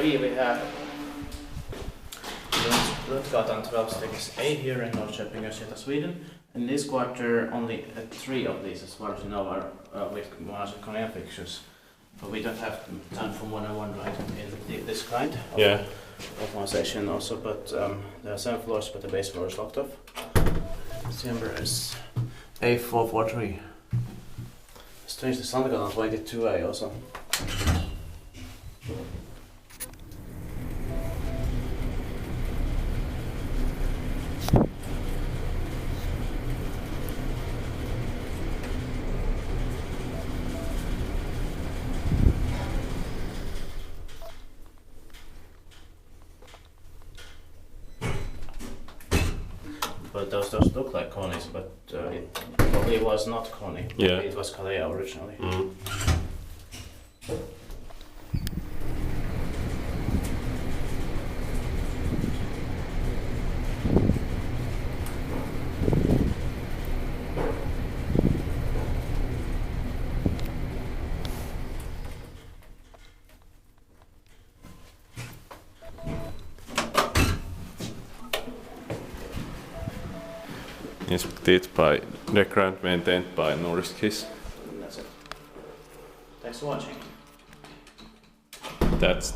3 we have Sandgatan 12-A here in Norrköping, Sweden. In this quarter, only 3 of these, as far as you know, are with modernized Kone fixtures. But we don't have time for more than one right in this kind of modernization also. But there are 7 floors, but the base floor is locked off. This number is A443. Strange, the Sandgatan 22A also. But those look like Kones, but it probably was not Kone. Yeah. It was Kalea originally. Mm. Inspected by Decorated, maintained by Norrköping. That's it. Thanks for watching. That's